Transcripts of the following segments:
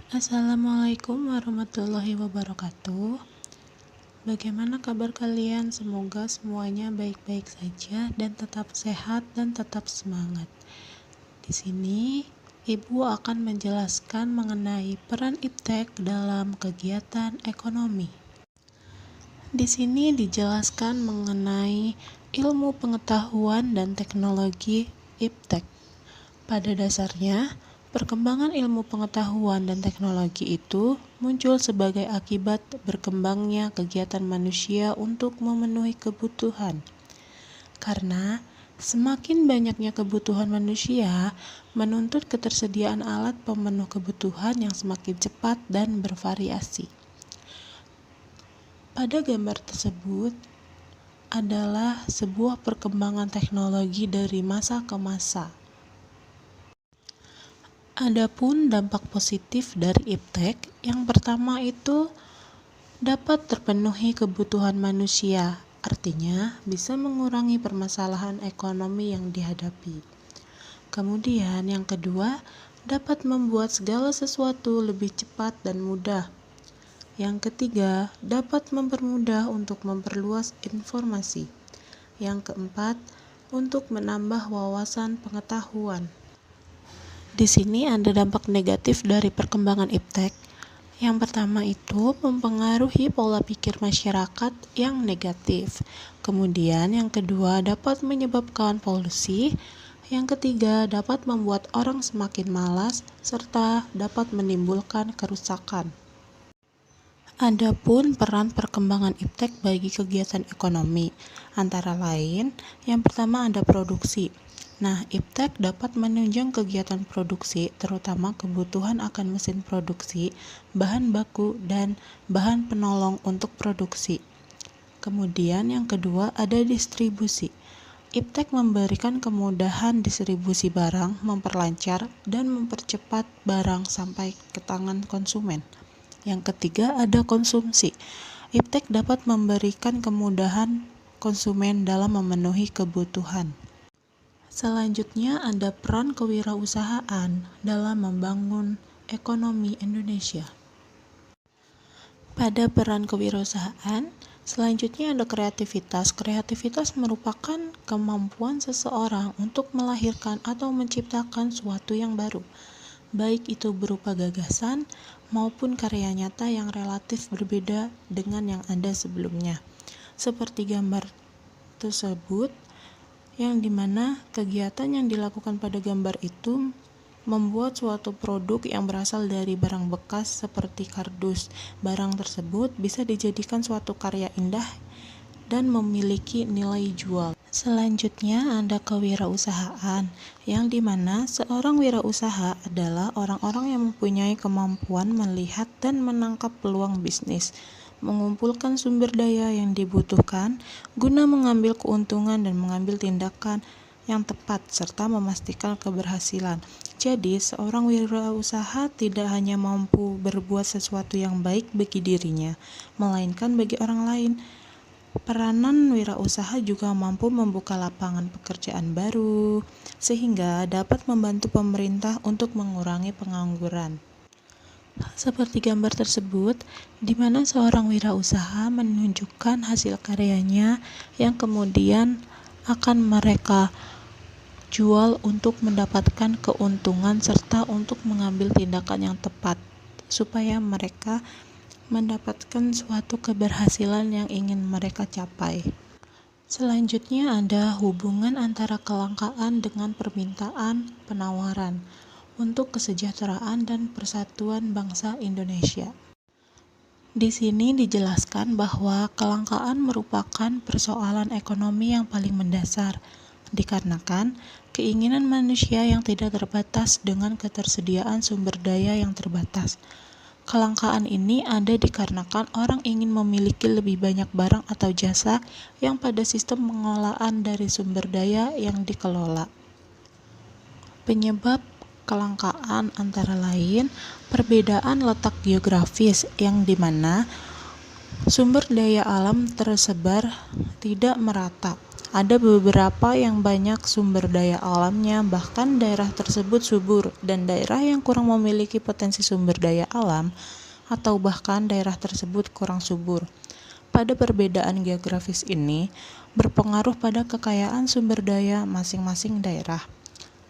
Assalamualaikum warahmatullahi wabarakatuh. Bagaimana kabar kalian? Semoga semuanya baik-baik saja dan tetap sehat dan tetap semangat. Di sini, Ibu akan menjelaskan mengenai peran iptek dalam kegiatan ekonomi. Di sini dijelaskan mengenai ilmu pengetahuan dan teknologi iptek. Pada dasarnya, perkembangan ilmu pengetahuan dan teknologi itu muncul sebagai akibat berkembangnya kegiatan manusia untuk memenuhi kebutuhan. Karena semakin banyaknya kebutuhan manusia menuntut ketersediaan alat pemenuh kebutuhan yang semakin cepat dan bervariasi. Pada gambar tersebut adalah sebuah perkembangan teknologi dari masa ke masa. Adapun dampak positif dari iptek, yang pertama itu dapat terpenuhi kebutuhan manusia, artinya bisa mengurangi permasalahan ekonomi yang dihadapi. Kemudian yang kedua, dapat membuat segala sesuatu lebih cepat dan mudah. Yang ketiga, dapat mempermudah untuk memperluas informasi. Yang keempat, untuk menambah wawasan pengetahuan. Di sini ada dampak negatif dari perkembangan iptek. Yang pertama itu mempengaruhi pola pikir masyarakat yang negatif. Kemudian yang kedua dapat menyebabkan polusi. Yang ketiga dapat membuat orang semakin malas serta dapat menimbulkan kerusakan. Adapun peran perkembangan iptek bagi kegiatan ekonomi, antara lain yang pertama ada produksi. Nah, iptek dapat menunjang kegiatan produksi, terutama kebutuhan akan mesin produksi, bahan baku, dan bahan penolong untuk produksi. Kemudian yang kedua ada distribusi. Iptek memberikan kemudahan distribusi barang, memperlancar dan mempercepat barang sampai ke tangan konsumen. Yang ketiga ada konsumsi. Iptek dapat memberikan kemudahan konsumen dalam memenuhi kebutuhan. Selanjutnya ada peran kewirausahaan dalam membangun ekonomi Indonesia. Pada peran kewirausahaan, selanjutnya ada kreativitas. Kreativitas merupakan kemampuan seseorang untuk melahirkan atau menciptakan sesuatu yang baru, baik itu berupa gagasan maupun karya nyata yang relatif berbeda dengan yang ada sebelumnya. Seperti gambar tersebut, yang dimana kegiatan yang dilakukan pada gambar itu membuat suatu produk yang berasal dari barang bekas seperti kardus. Barang tersebut bisa dijadikan suatu karya indah dan memiliki nilai jual. Selanjutnya ada kewirausahaan, yang dimana seorang wirausaha adalah orang-orang yang mempunyai kemampuan melihat dan menangkap peluang bisnis, mengumpulkan sumber daya yang dibutuhkan guna mengambil keuntungan dan mengambil tindakan yang tepat serta memastikan keberhasilan. Jadi, seorang wirausaha tidak hanya mampu berbuat sesuatu yang baik bagi dirinya, melainkan bagi orang lain. Peranan wirausaha juga mampu membuka lapangan pekerjaan baru, sehingga dapat membantu pemerintah untuk mengurangi pengangguran. Seperti gambar tersebut, di mana seorang wirausaha menunjukkan hasil karyanya yang kemudian akan mereka jual untuk mendapatkan keuntungan serta untuk mengambil tindakan yang tepat supaya mereka mendapatkan suatu keberhasilan yang ingin mereka capai. Selanjutnya ada hubungan antara kelangkaan dengan permintaan penawaran untuk kesejahteraan dan persatuan bangsa Indonesia. Di sini dijelaskan bahwa kelangkaan merupakan persoalan ekonomi yang paling mendasar, dikarenakan keinginan manusia yang tidak terbatas dengan ketersediaan sumber daya yang terbatas. Kelangkaan ini ada dikarenakan orang ingin memiliki lebih banyak barang atau jasa yang pada sistem pengolahan dari sumber daya yang dikelola. Penyebab kelangkaan antara lain perbedaan letak geografis, yang dimana sumber daya alam tersebar tidak merata, Ada beberapa yang banyak sumber daya alamnya, bahkan daerah tersebut subur, dan daerah yang kurang memiliki potensi sumber daya alam, atau bahkan daerah tersebut kurang subur. Pada perbedaan geografis ini, berpengaruh pada kekayaan sumber daya masing-masing daerah.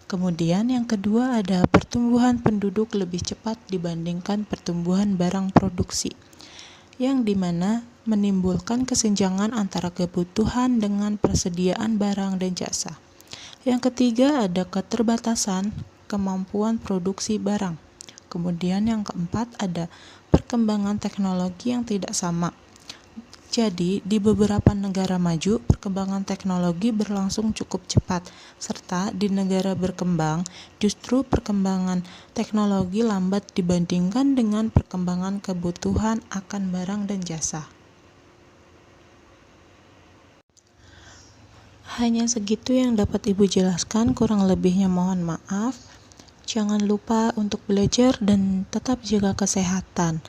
Kemudian yang kedua ada pertumbuhan penduduk lebih cepat dibandingkan pertumbuhan barang produksi, yang dimana menimbulkan kesenjangan antara kebutuhan dengan persediaan barang dan jasa. Yang ketiga ada keterbatasan kemampuan produksi barang. Kemudian yang keempat ada perkembangan teknologi yang tidak sama. Jadi, di beberapa negara maju, perkembangan teknologi berlangsung cukup cepat, serta di negara berkembang, justru perkembangan teknologi lambat dibandingkan dengan perkembangan kebutuhan akan barang dan jasa. Hanya segitu yang dapat Ibu jelaskan, kurang lebihnya mohon maaf. Jangan lupa untuk belajar dan tetap jaga kesehatan.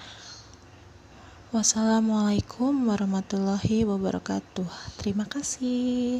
Wassalamualaikum warahmatullahi wabarakatuh. Terima kasih.